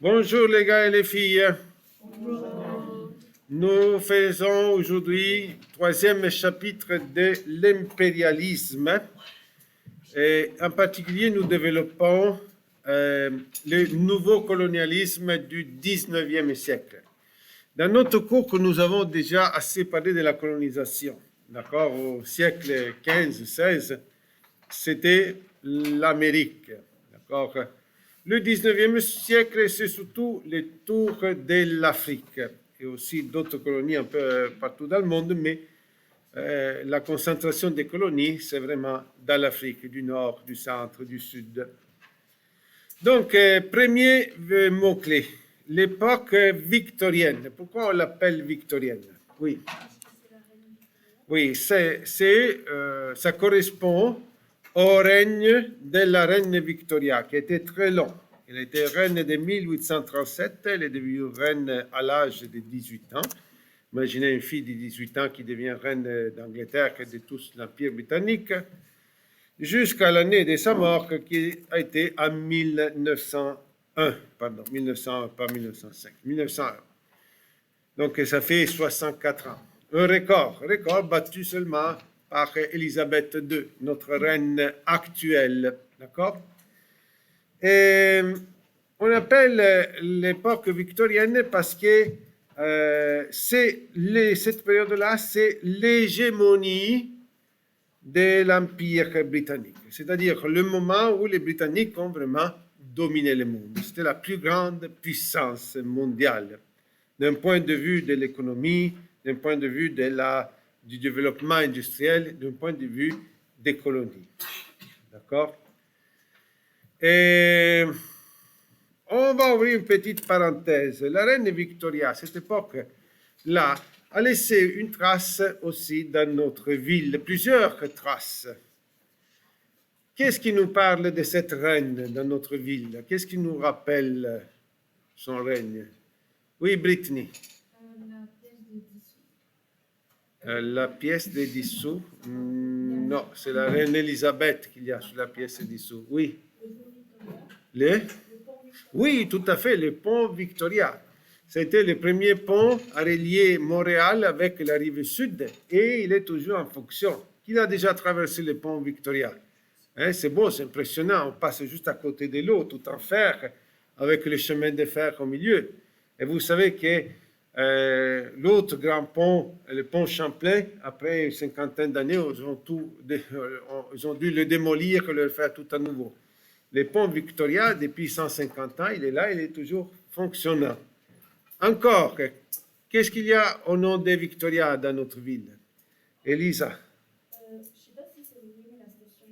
Bonjour les gars et les filles. Bonjour. Nous faisons aujourd'hui troisième chapitre de l'impérialisme. Et en particulier, nous développons le nouveau colonialisme du 19e siècle. Dans notre cours, nous avons déjà assez parlé de la colonisation. D'accord? Au siècle 15-16, c'était l'Amérique. D'accord? Le 19e siècle, c'est surtout le tour de l'Afrique et aussi d'autres colonies un peu partout dans le monde, mais la concentration des colonies, c'est vraiment dans l'Afrique, du Nord, du Centre, du Sud. Donc, premier mot-clé, l'époque victorienne. Pourquoi on l'appelle victorienne? Oui. Oui, ça correspond au règne de la reine Victoria, qui était très long. Elle était reine de 1837, elle est devenue reine à l'âge de 18 ans. Imaginez une fille de 18 ans qui devient reine d'Angleterre et de tout l'Empire britannique, jusqu'à l'année de sa mort, qui a été en 1901, pardon, 1901, pas 1905, 1901. Donc ça fait 64 ans. Un record battu seulement par Élisabeth II, notre reine actuelle. D'accord? Et on appelle l'époque victorienne parce que cette période-là, c'est l'hégémonie de l'Empire britannique. C'est-à-dire le moment où les Britanniques ont vraiment dominé le monde. C'était la plus grande puissance mondiale d'un point de vue de l'économie, d'un point de vue du développement industriel, d'un point de vue des colonies. D'accord? Et on va ouvrir une petite parenthèse. La reine Victoria, à cette époque-là, a laissé une trace aussi dans notre ville, plusieurs traces. Qu'est-ce qui nous parle de cette reine dans notre ville? Qu'est-ce qui nous rappelle son règne? Oui, Brittany. La pièce des dissous. Non, c'est la reine Elisabeth qu'il y a sur la pièce des dissous. Oui. Oui, tout à fait, le pont Victoria. C'était le premier pont à relier Montréal avec la rive sud et il est toujours en fonction. Qui a déjà traversé le pont Victoria? C'est beau, c'est impressionnant. On passe juste à côté de l'eau, tout en fer, avec le chemin de fer au milieu. Et vous savez que l'autre grand pont, le pont Champlain, après une cinquantaine d'années, ils ont dû le démolir et le faire tout à nouveau. Le pont Victoria, depuis 150 ans, il est là, il est toujours fonctionnant. Encore, qu'est-ce qu'il y a au nom de Victoria dans notre ville? Elisa? Je ne sais pas si c'est la station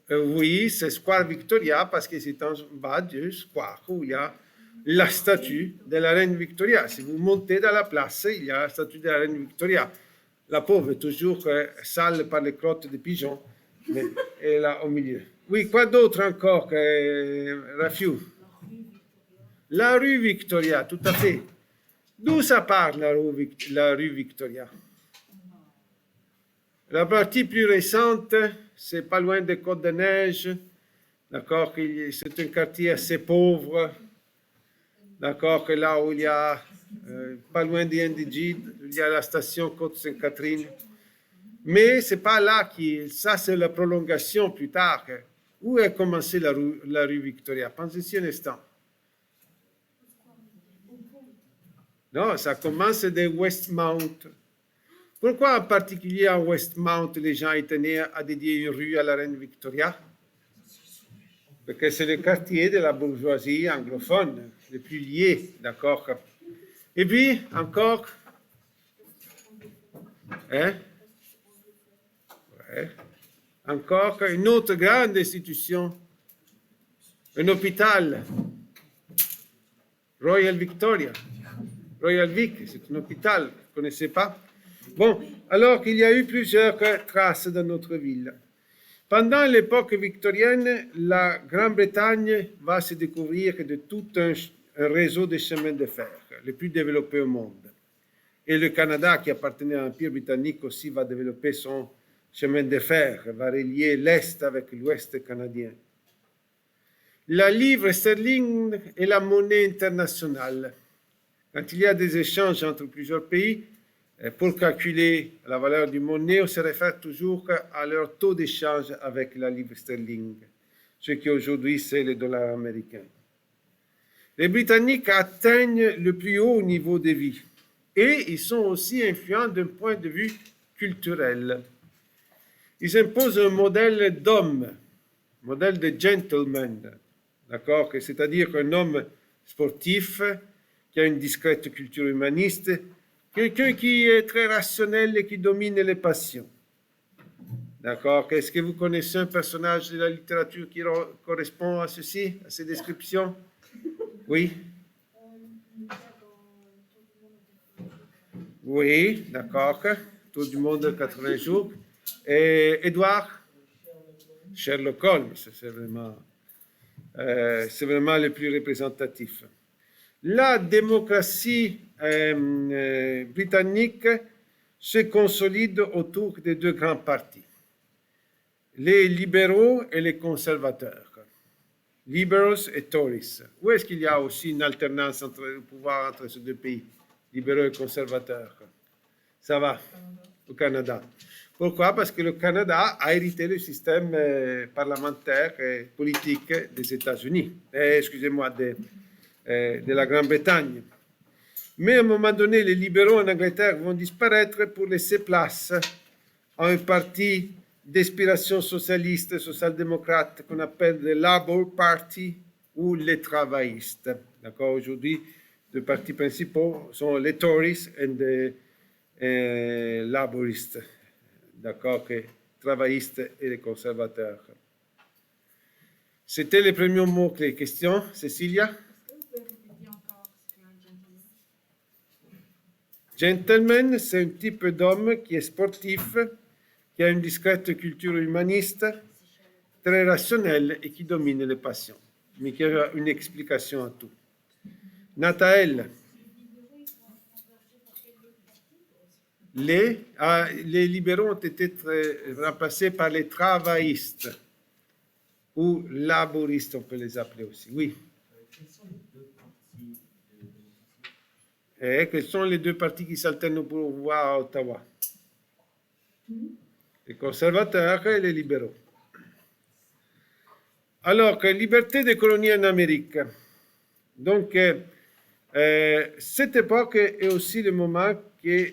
Victoria Oui, c'est Square Victoria parce que c'est en bas du square où il y a la statue de la reine Victoria. Si vous montez dans la place, il y a la statue de la reine Victoria. La pauvre est toujours sale par les crottes de pigeons, mais elle est là au milieu. Oui, quoi d'autre encore, Rafiou? La rue Victoria, tout à fait. D'où ça part la rue Victoria? La partie plus récente, c'est pas loin des Côtes-de-Neige, d'accord, c'est un quartier assez pauvre, d'accord, que là où il y a, pas loin des Indigènes, il y a la station Côte-Sainte-Catherine. Mais c'est pas là ça c'est la prolongation plus tard. Où a commencé la rue Victoria? Pensez-y un instant. Non, ça commence de Westmount. Pourquoi en particulier à Westmount, les gens tenaient à dédier une rue à la reine Victoria? Parce que c'est le quartier de la bourgeoisie anglophone, le plus lié, d'accord? Et puis, encore, encore une autre grande institution, un hôpital, Royal Victoria, Royal Vic, c'est un hôpital, vous ne connaissez pas? Bon, alors qu'il y a eu plusieurs traces dans notre ville. Pendant l'époque victorienne, la Grande-Bretagne va se découvrir de tout un réseau de chemins de fer, le plus développé au monde. Et le Canada, qui appartenait à l'Empire britannique aussi, va développer son chemin de fer, va relier l'Est avec l'Ouest canadien. La livre sterling est la monnaie internationale. Quand il y a des échanges entre plusieurs pays, pour calculer la valeur du monnaie, on se réfère toujours à leur taux d'échange avec la livre sterling, ce qui aujourd'hui c'est le dollar américain. Les Britanniques atteignent le plus haut niveau de vie et ils sont aussi influents d'un point de vue culturel. Ils imposent un modèle d'homme, modèle de gentleman, d'accord, c'est-à-dire un homme sportif qui a une discrète culture humaniste, quelqu'un qui est très rationnel et qui domine les passions. D'accord? Est-ce que vous connaissez un personnage de la littérature qui correspond à ceci, à ces descriptions? Oui? Oui, d'accord. Tour du monde en 80 jours. Et Edouard? Sherlock Holmes, c'est vraiment le plus représentatif. La démocratie britannique se consolide autour de deux grands partis, les libéraux et les conservateurs, liberals et Tories. Où est-ce qu'il y a aussi une alternance entre le pouvoir entre ces deux pays, libéraux et conservateurs? Ça va, au Canada. Pourquoi? Parce que le Canada a hérité le système parlementaire et politique des États-Unis, de la Grande-Bretagne. Mais à un moment donné, les libéraux en Angleterre vont disparaître pour laisser place à un parti d'inspiration socialiste, social-démocrate, qu'on appelle le Labour Party ou les travaillistes. D'accord? Aujourd'hui, deux partis principaux sont les Tories et les laboristes. D'accord? Travaillistes et les conservateurs. C'était les premiers mots-clés. Question, Cécilia? Gentleman, c'est un type d'homme qui est sportif, qui a une discrète culture humaniste, très rationnelle et qui domine les passions, mais qui a une explication à tout. Nathaël, les libéraux ont été remplacés par les travaillistes, ou laboristes, on peut les appeler aussi. Oui. Et quels sont les deux partis qui s'alternent au pouvoir à Ottawa? Les conservateurs et les libéraux. Alors, liberté des colonies en Amérique. Donc, cette époque est aussi le moment que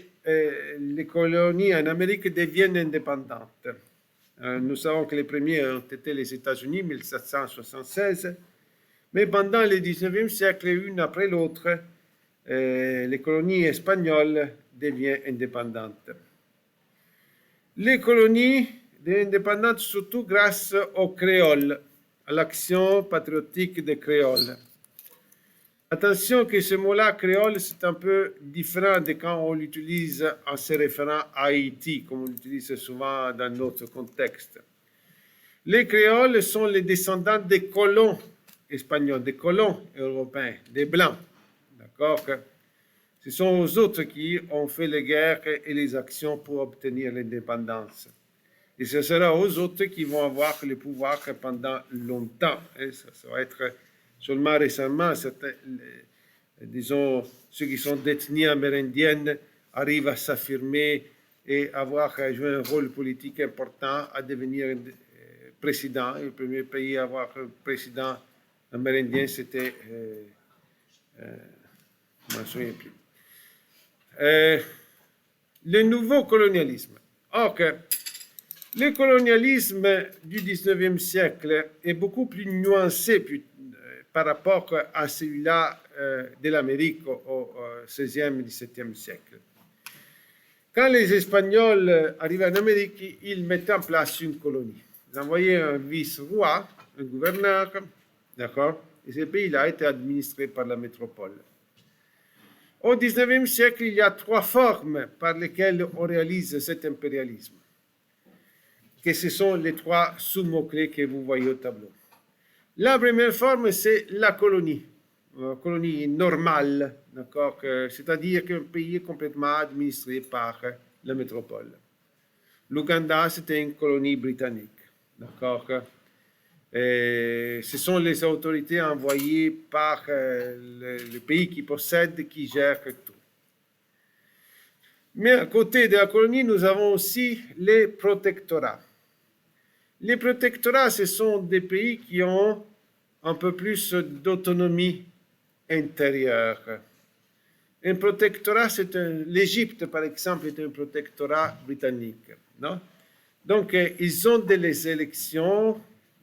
les colonies en Amérique deviennent indépendantes. Nous savons que les premiers ont été les États-Unis, 1776, mais pendant le 19e siècle, une après l'autre, les colonies espagnoles deviennent indépendantes. Les colonies deviennent indépendantes surtout grâce aux créoles, à l'action patriotique des créoles. Attention que ce mot-là, créole, c'est un peu différent de quand on l'utilise en se référant à Haïti, comme on l'utilise souvent dans notre contexte. Les créoles sont les descendants des colons espagnols, des colons européens, des blancs. D'accord? Ce sont aux autres qui ont fait les guerres et les actions pour obtenir l'indépendance. Et ce sera aux autres qui vont avoir le pouvoir pendant longtemps. Et ça va être seulement récemment, disons, ceux qui sont d'ethnie amérindienne arrivent à s'affirmer et avoir joué un rôle politique important, à devenir président. Et le premier pays à avoir un président amérindien, c'était, je ne m'en souviens plus. Le nouveau colonialisme. Ok. Le colonialisme du 19e siècle est beaucoup plus nuancé par rapport à celui-là de l'Amérique au 16e et 17e siècle. Quand les Espagnols arrivaient en Amérique, ils mettaient en place une colonie. Ils envoyaient un vice-roi, un gouverneur, d'accord? Et ce pays-là était administré par la métropole. Au 19e siècle, il y a trois formes par lesquelles on réalise cet impérialisme. Que ce sont les trois sous-mots-clés que vous voyez au tableau. La première forme, c'est la colonie normale, d'accord, c'est-à-dire qu'un pays est complètement administré par la métropole. L'Ouganda, c'était une colonie britannique, d'accord. Et ce sont les autorités envoyées par le pays qui possède, qui gèrent tout. Mais à côté de la colonie, nous avons aussi les protectorats. Les protectorats, ce sont des pays qui ont un peu plus d'autonomie intérieure. Un protectorat, l'Égypte, par exemple, est un protectorat britannique. Non? Donc, ils ont des élections,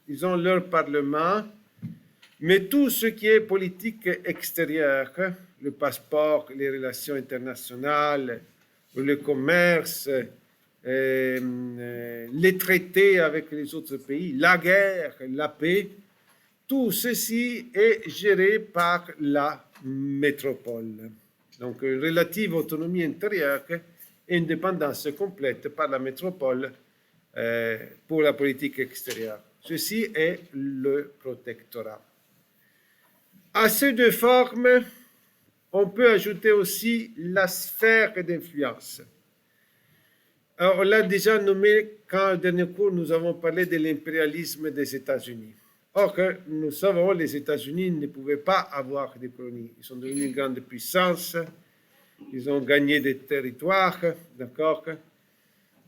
ils ont leur parlement, mais tout ce qui est politique extérieure, le passeport, les relations internationales, le commerce, les traités avec les autres pays, la guerre, la paix, tout ceci est géré par la métropole. Donc, une relative autonomie intérieure et indépendance complète par la métropole pour la politique extérieure. Ceci est le protectorat. À ces deux formes, on peut ajouter aussi la sphère d'influence. Alors, on l'a déjà nommé quand, au dernier cours, nous avons parlé de l'impérialisme des États-Unis. Or, que nous savons, les États-Unis ne pouvaient pas avoir des colonies. Ils sont devenus une grande puissance, ils ont gagné des territoires, d'accord?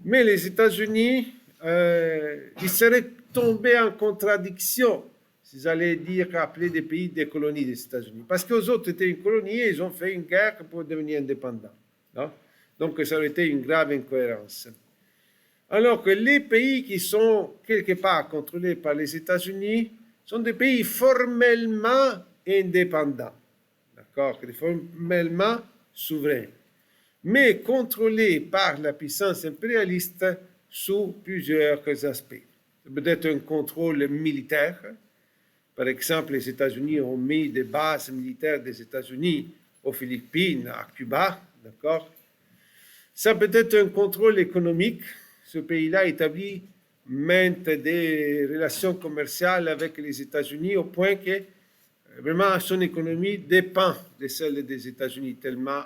Mais les États-Unis, ils seraient tombés en contradiction s'ils allaient appeler des pays des colonies des États-Unis. Parce qu'aux autres, c'était une colonie et ils ont fait une guerre pour devenir indépendants. Non? Donc, ça aurait été une grave incohérence. Alors que les pays qui sont quelque part contrôlés par les États-Unis sont des pays formellement indépendants, d'accord, formellement souverains, mais contrôlés par la puissance impérialiste sous plusieurs aspects. C'est peut-être un contrôle militaire. Par exemple, les États-Unis ont mis des bases militaires des États-Unis aux Philippines, à Cuba, d'accord. Ça peut être un contrôle économique. Ce pays-là établit maintes des relations commerciales avec les États-Unis au point que vraiment son économie dépend de celle des États-Unis tellement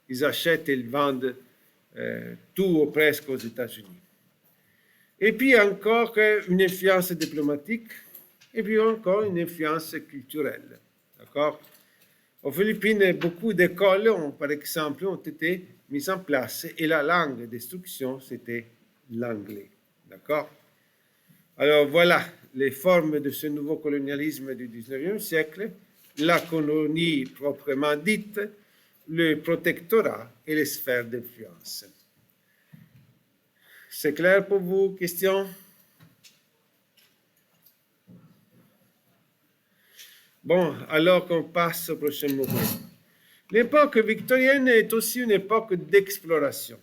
ils achètent et ils vendent tout ou presque aux États-Unis. Et puis encore une influence diplomatique et puis encore une influence culturelle. D'accord? Aux Philippines, beaucoup d'écoles, par exemple, ont été mises en place et la langue d'instruction, c'était l'anglais. D'accord? Alors voilà les formes de ce nouveau colonialisme du 19e siècle, la colonie proprement dite, le protectorat et les sphères d'influence. C'est clair pour vous? Question? Bon, alors qu'on passe au prochain moment. L'époque victorienne est aussi une époque d'exploration.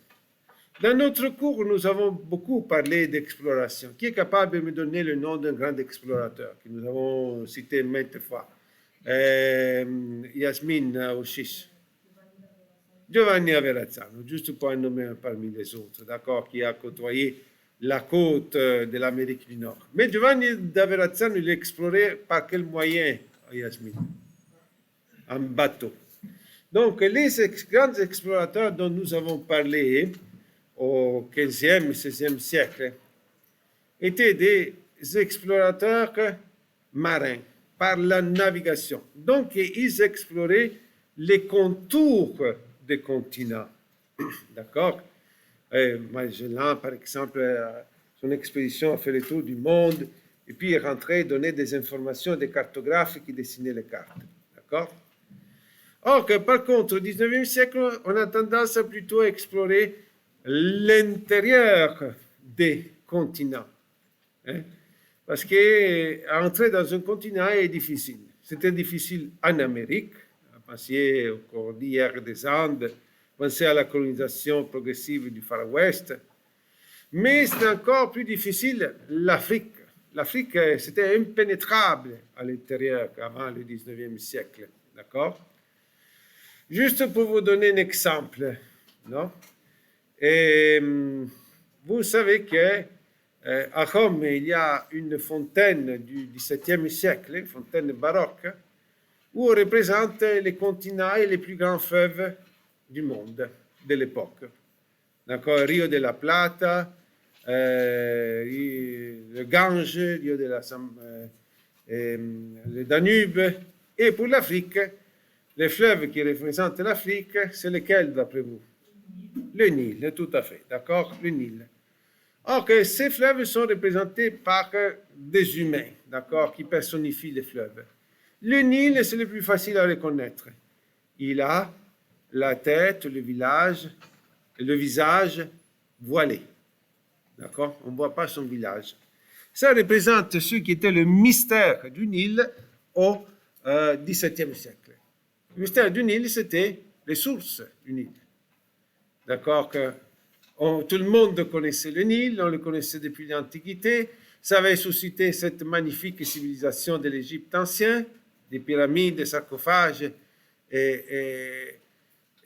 Dans notre cours, nous avons beaucoup parlé d'exploration. Qui est capable de me donner le nom d'un grand explorateur que nous avons cité maintes fois? Yasmine Ouchish. Giovanni Averazzano, juste pour en nommer un parmi les autres, d'accord, qui a côtoyé la côte de l'Amérique du Nord. Mais Giovanni Averazzano, il a exploré par quel moyen, Yasmine? En bateau. Donc, les grands explorateurs dont nous avons parlé au XVe et XVIe siècle étaient des explorateurs marins par la navigation. Donc, ils exploraient les contours des continents. D'accord? Magellan, par exemple, son expédition a fait le tour du monde et puis est rentré donner des informations à des cartographes qui dessinaient les cartes. D'accord? Or, par contre, au XIXe siècle, on a tendance à plutôt explorer l'intérieur des continents. Hein? Parce qu'entrer dans un continent est difficile. C'était difficile en Amérique, pensez aux cordillères des Andes, pensez à la colonisation progressive du Far West, mais c'est encore plus difficile l'Afrique. L'Afrique, c'était impénétrable à l'intérieur avant le XIXe siècle. D'accord? Juste pour vous donner un exemple, non? Et, vous savez qu'à Rome, il y a une fontaine du XVIIe siècle, une fontaine baroque, où on représente les continents et les plus grands fleuves du monde de l'époque. D'accord? Rio de la Plata, le Gange, dieu de le Danube. Et pour l'Afrique, les fleuves qui représentent l'Afrique, c'est lesquels d'après vous? Le Nil, tout à fait, d'accord, le Nil. Or, que ces fleuves sont représentés par des humains, d'accord, qui personnifient les fleuves. Le Nil, c'est le plus facile à reconnaître. Il a la tête, le visage voilé. D'accord? On ne voit pas son visage. Ça représente ce qui était le mystère du Nil au XVIIe siècle. Le mystère du Nil, c'était les sources du Nil. D'accord? Tout le monde connaissait le Nil, on le connaissait depuis l'Antiquité. Ça avait suscité cette magnifique civilisation de l'Égypte ancien, des pyramides, des sarcophages et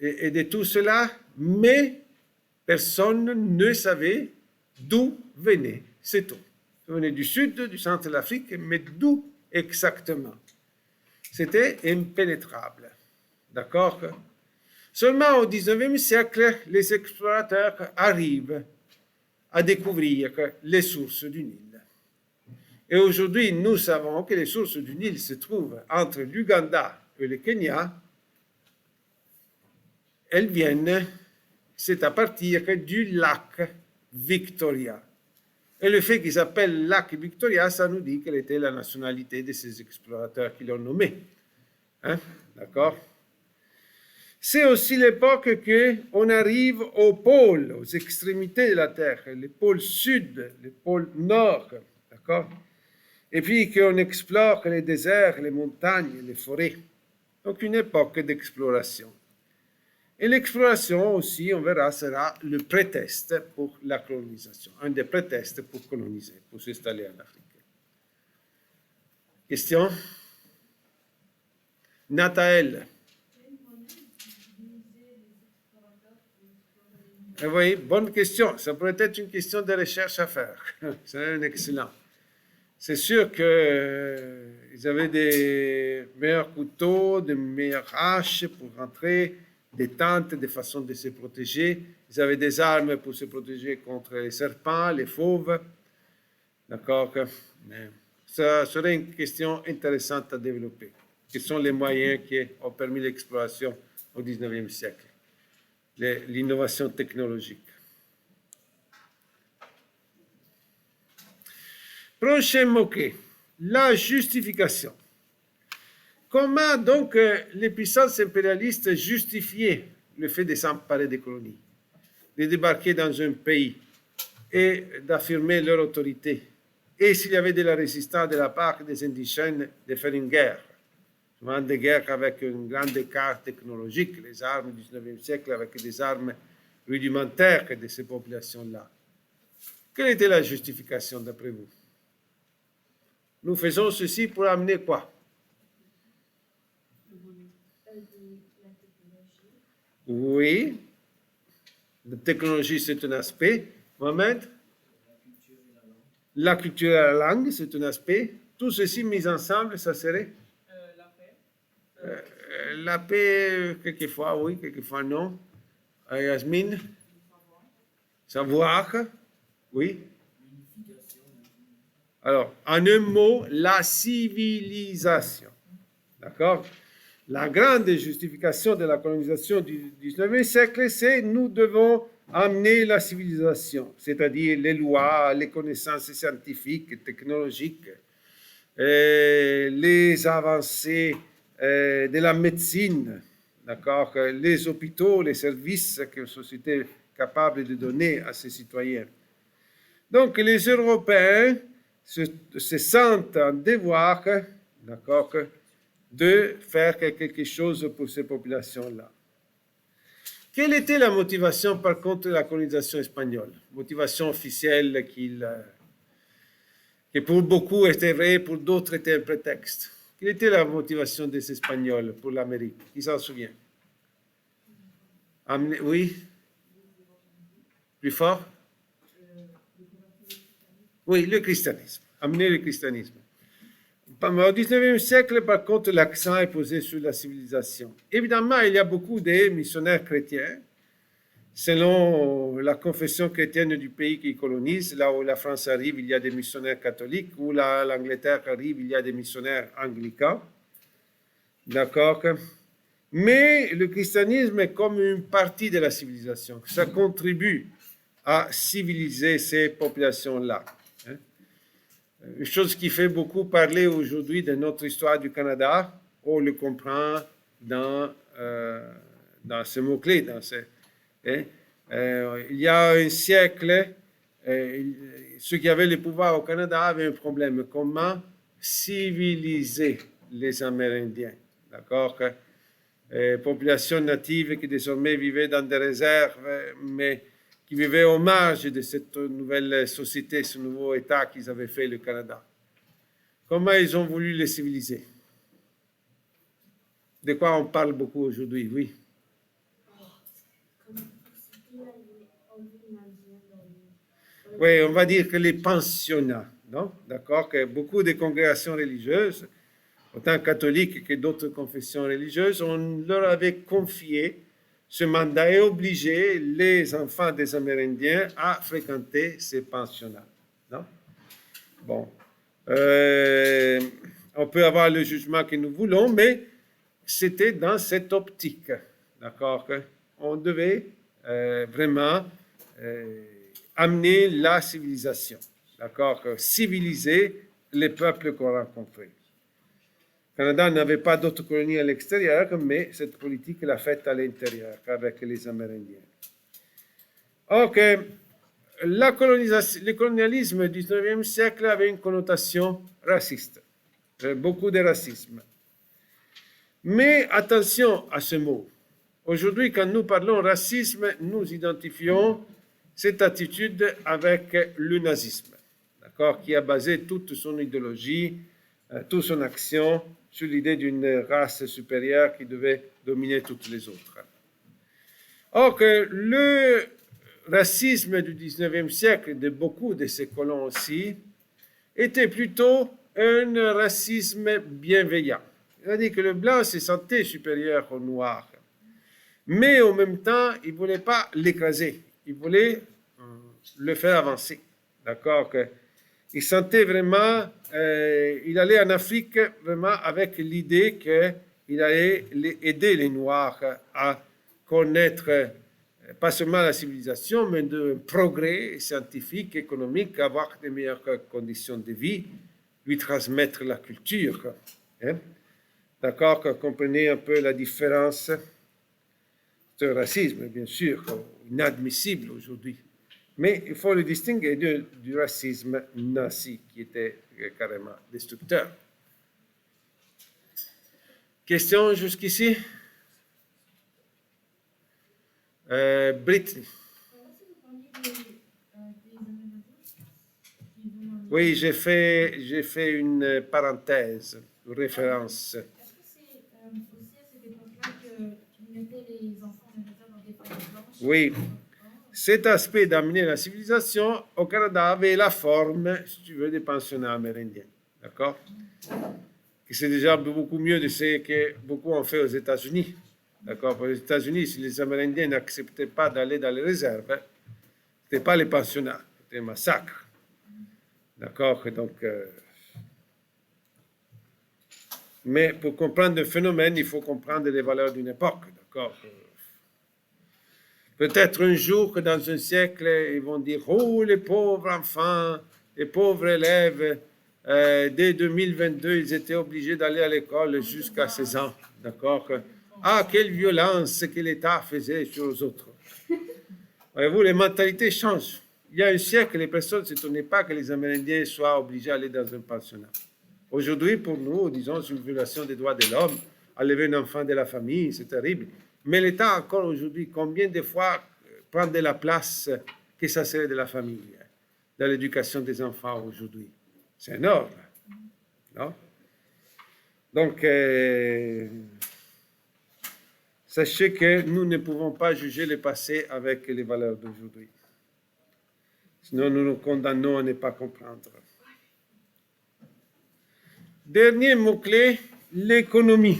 de tout cela, mais personne ne savait d'où venait, c'est tout. Ça venait du sud, du centre de l'Afrique, mais d'où exactement? C'était impénétrable. D'accord? Seulement au XIXe siècle, les explorateurs arrivent à découvrir les sources du Nil. Et aujourd'hui, nous savons que les sources du Nil se trouvent entre l'Ouganda et le Kenya. Elles viennent, c'est à partir du lac Victoria. Et le fait qu'ils s'appellent lac Victoria, ça nous dit quelle était la nationalité de ces explorateurs qui l'ont nommé. Hein? D'accord? C'est aussi l'époque qu'on arrive aux pôles, aux extrémités de la Terre, les pôles sud, les pôles nord, d'accord? Et puis qu'on explore les déserts, les montagnes, les forêts. Donc une époque d'exploration. Et l'exploration aussi, on verra, sera le prétexte pour la colonisation, un des prétextes pour coloniser, pour s'installer en Afrique. Question? Nathaël. Vous voyez, bonne question. Ça pourrait être une question de recherche à faire. C'est un excellent. C'est sûr qu'ils avaient des meilleurs couteaux, des meilleures haches pour rentrer, des tentes, des façons de se protéger. Ils avaient des armes pour se protéger contre les serpents, les fauves. D'accord? Mais ça serait une question intéressante à développer. Quels sont les moyens qui ont permis l'exploration au XIXe siècle? L'innovation technologique. Prochain mot-clé, la justification. Comment donc les puissances impérialistes justifiaient le fait de s'emparer des colonies, de débarquer dans un pays et d'affirmer leur autorité? Et s'il y avait de la résistance de la part des indigènes, de faire une guerre? Souvent des guerres avec un grand écart technologique, les armes du XIXe siècle avec des armes rudimentaires de ces populations-là. Quelle était la justification d'après vous? Nous faisons ceci pour amener quoi? Oui, la technologie c'est un aspect. Mohamed? La culture et la langue c'est un aspect. Tout ceci mis ensemble, ça serait? La paix, quelquefois oui, quelquefois non. Yasmine? Savoir, oui. Alors, en un mot, la civilisation. D'accord? La grande justification de la colonisation du XIXe siècle, c'est nous devons amener la civilisation, c'est-à-dire les lois, les connaissances scientifiques, technologiques, les avancées de la médecine, d'accord, les hôpitaux, les services que la société est capable de donner à ses citoyens. Donc, les Européens se sentent en devoir, d'accord, de faire quelque chose pour ces populations-là. Quelle était la motivation, par contre, de la colonisation espagnole? Motivation officielle qui pour beaucoup était vraie, pour d'autres était un prétexte. Quelle était la motivation des Espagnols pour l'Amérique? Qui s'en souvient? Oui? Plus fort? Oui, le christianisme. Amener le christianisme. Au XIXe siècle, par contre, l'accent est posé sur la civilisation. Évidemment, il y a beaucoup de missionnaires chrétiens selon la confession chrétienne du pays qui colonise. Là où la France arrive, il y a des missionnaires catholiques. Où l'Angleterre arrive, il y a des missionnaires anglicans. D'accord? Mais le christianisme est comme une partie de la civilisation. Ça contribue à civiliser ces populations-là. Une chose qui fait beaucoup parler aujourd'hui de notre histoire du Canada, on le comprend dans ce mot-clé. Il y a un siècle, ceux qui avaient le pouvoir au Canada avaient un problème. Comment civiliser les Amérindiens? D'accord? Population native qui désormais vivait dans des réserves, mais qui vivaient au marge de cette nouvelle société, ce nouveau État qu'ils avaient fait, le Canada. Comment ils ont voulu les civiliser? De quoi on parle beaucoup aujourd'hui, oui. Oui, on va dire que les pensionnats, non? D'accord? Que beaucoup de congrégations religieuses, autant catholiques que d'autres confessions religieuses, on leur avait confié ce mandat et obligé les enfants des Amérindiens à fréquenter ces pensionnats. Non? Bon. On peut avoir le jugement que nous voulons, mais c'était dans cette optique. D'accord? On devait vraiment amener la civilisation. D'accord? Civiliser les peuples qu'on rencontrait. Le Canada n'avait pas d'autres colonies à l'extérieur, mais cette politique l'a faite à l'intérieur avec les Amérindiens. Ok, le colonialisme du 19e siècle avait une connotation raciste, beaucoup de racisme. Mais attention à ce mot. Aujourd'hui, quand nous parlons racisme, nous identifions cette attitude avec le nazisme, d'accord, qui a basé toute son idéologie, toute son action sur l'idée d'une race supérieure qui devait dominer toutes les autres. Or, que le racisme du 19e siècle, de beaucoup de ces colons aussi, était plutôt un racisme bienveillant. C'est-à-dire que le blanc se sentait supérieur au noir. Mais en même temps, il ne voulait pas l'écraser. Il voulait le faire avancer. D'accord? Il sentait vraiment, il allait en Afrique vraiment avec l'idée qu'il allait aider les Noirs à connaître pas seulement la civilisation, mais de progrès scientifique, économique, avoir de meilleures conditions de vie, lui transmettre la culture. Hein? D'accord? Comprenez un peu la différence. C'est un racisme, bien sûr, inadmissible aujourd'hui. Mais il faut le distinguer du racisme nazi, qui était carrément destructeur. Question jusqu'ici? Britney. Oui, j'ai fait une parenthèse, une référence. Est-ce que c'est aussi à cette époque-là qu'ils mettaient les enfants dans des familles blanches? Oui. Cet aspect d'amener la civilisation au Canada avait la forme, si tu veux, des pensionnats amérindiens. D'accord? Que c'est déjà beaucoup mieux de ce que beaucoup ont fait aux États-Unis. D'accord? Pour les États-Unis, si les Amérindiens n'acceptaient pas d'aller dans les réserves, ce n'était pas les pensionnats, c'était un massacre. D'accord? Donc, mais pour comprendre le phénomène, il faut comprendre les valeurs d'une époque. D'accord? Peut-être un jour que dans un siècle, ils vont dire « Oh, les pauvres enfants, les pauvres élèves, dès 2022, ils étaient obligés d'aller à l'école jusqu'à 16 ans. » D'accord? Ah, quelle violence que l'État faisait sur les autres. Voyez-vous, les mentalités changent. Il y a un siècle, les personnes ne s'étonnaient pas que les Amérindiens soient obligés d'aller dans un pensionnat. Aujourd'hui, pour nous, disons, c'est une violation des droits de l'homme. Enlever un enfant de la famille, c'est terrible. Mais l'État, encore aujourd'hui, combien de fois prend de la place que ça serait de la famille dans l'éducation des enfants aujourd'hui? C'est énorme. Non? Donc, sachez que nous ne pouvons pas juger le passé avec les valeurs d'aujourd'hui. Sinon, nous nous condamnons à ne pas comprendre. Dernier mot-clé, l'économie.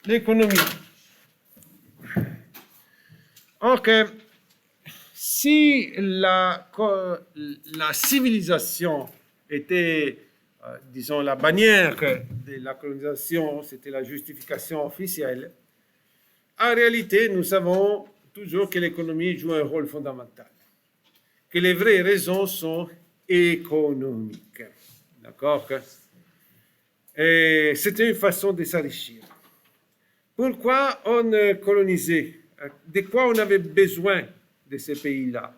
l'économie. Ok, si la civilisation était, disons, la bannière de la colonisation, c'était la justification officielle, en réalité, nous savons toujours que l'économie joue un rôle fondamental, que les vraies raisons sont économiques. D'accord? Et c'était une façon de s'enrichir. Pourquoi on colonisait? De quoi on avait besoin de ces pays-là?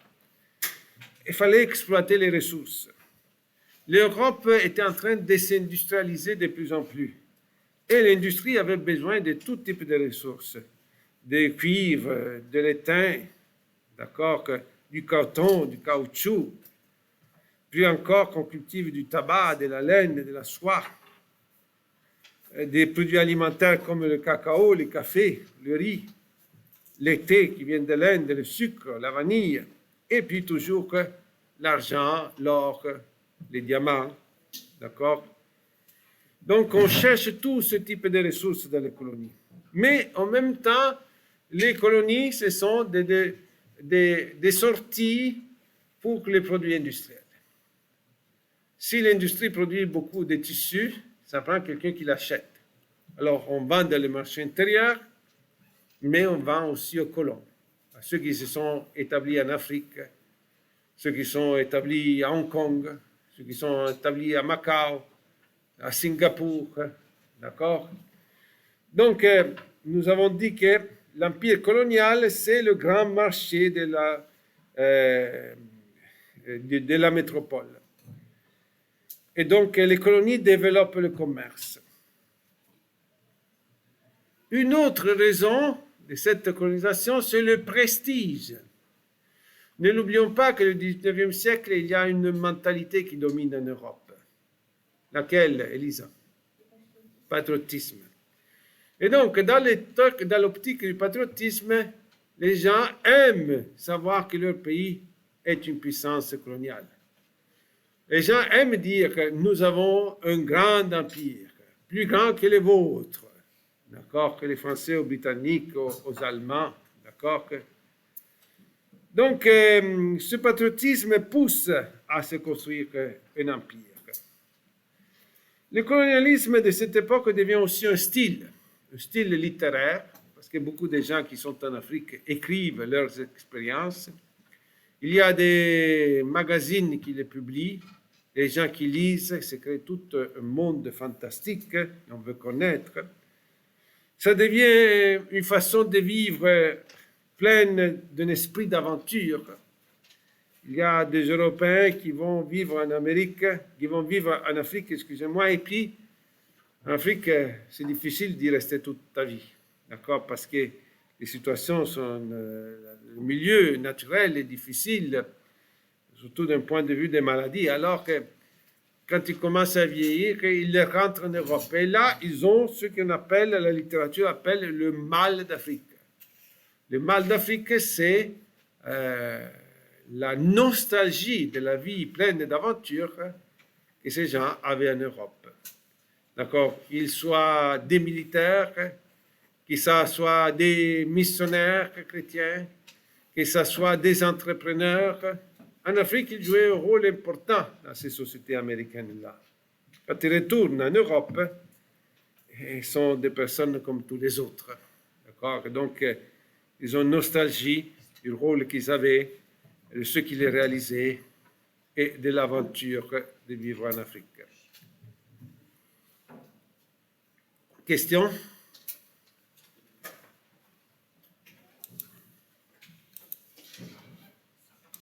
Il fallait exploiter les ressources. L'Europe était en train de s'industrialiser de plus en plus. Et l'industrie avait besoin de tout type de ressources. Du cuivre, de l'étain, d'accord, du coton, du caoutchouc. Puis encore qu'on cultive du tabac, de la laine, de la soie. Des produits alimentaires comme le cacao, le café, le riz, le thé qui vient de l'Inde, le sucre, la vanille, et puis toujours l'argent, l'or, les diamants, d'accord? Donc on cherche tout ce type de ressources dans les colonies. Mais en même temps, les colonies, ce sont des sorties pour les produits industriels. Si l'industrie produit beaucoup de tissus, ça prend quelqu'un qui l'achète. Alors, on vend dans le marché intérieur, mais on vend aussi aux colons, à ceux qui se sont établis en Afrique, ceux qui sont établis à Hong Kong, ceux qui sont établis à Macao, à Singapour, d'accord? Donc, nous avons dit que l'empire colonial, c'est le grand marché de la métropole. Et donc, les colonies développent le commerce. Une autre raison de cette colonisation, c'est le prestige. Ne l'oublions pas que le 19e siècle, il y a une mentalité qui domine en Europe. Laquelle, Elisa? Patriotisme. Et donc, dans l'optique du patriotisme, les gens aiment savoir que leur pays est une puissance coloniale. Les gens aiment dire que nous avons un grand empire, plus grand que les vôtres, d'accord, que les Français aux Britanniques, aux Allemands, d'accord. Donc, ce patriotisme pousse à se construire un empire. Le colonialisme de cette époque devient aussi un style littéraire, parce que beaucoup de gens qui sont en Afrique écrivent leurs expériences. Il y a des magazines qui les publient. Les gens qui lisent, se crée tout un monde fantastique, on veut connaître. Ça devient une façon de vivre pleine d'un esprit d'aventure. Il y a des Européens qui vont vivre en Amérique, qui vont vivre en Afrique, excusez-moi, et puis en Afrique, c'est difficile d'y rester toute ta vie, d'accord, parce que les situations sont, le milieu naturel est difficile, surtout d'un point de vue des maladies, alors que quand ils commencent à vieillir, ils rentrent en Europe. Et là, ils ont ce qu'on appelle, la littérature appelle le mal d'Afrique. Le mal d'Afrique, c'est la nostalgie de la vie pleine d'aventures que ces gens avaient en Europe. D'accord? Qu'ils soient des militaires, que ce soit des missionnaires chrétiens, que ce soit des entrepreneurs. En Afrique, ils jouaient un rôle important dans ces sociétés américaines-là. Quand ils retournent en Europe, ils sont des personnes comme tous les autres. D'accord? Donc, ils ont une nostalgie du rôle qu'ils avaient, de ce qu'ils réalisaient et de l'aventure de vivre en Afrique. Question?